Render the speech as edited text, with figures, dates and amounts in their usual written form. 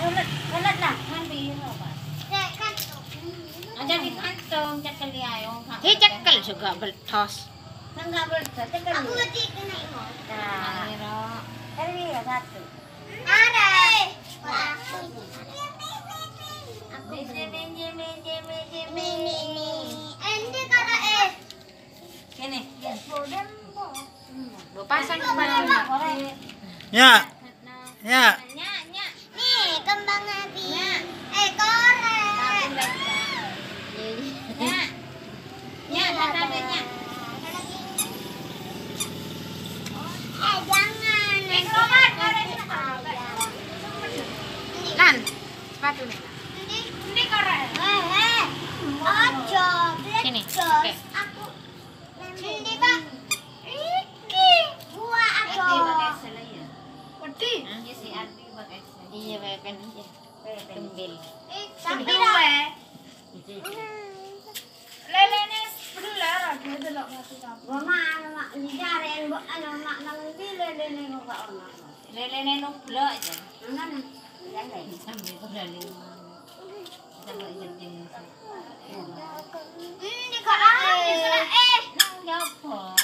ulat lah kan biru Pak. Ada di kantong cekel ayo. Dia cekel juga beltos. Enggak berdas cekel. Aku mesti kena ini. Nah, ini ya satu. Ada. Ente kata Sini. Lo pasang kemana? Ya. Ya. nih kembang api. Korek. Ya, tatanya. Jangan. Lan, sepatu nih. Ini korek. Ojo. Sini, Jos. oke. Aku. Ini Pak. Iki. Gua aja. Peti. Iya sih arti pakai. Iya, pakai aja. Tembil. Tapi dah. Lelene berular aja delok mati kamu. Gua mah dijaren mbok mak nang ndi lelene kok gak ono. Lelene nublok aja. Nang Sambil berlalu. Sambil jenting. ini kok nang Nang jopo.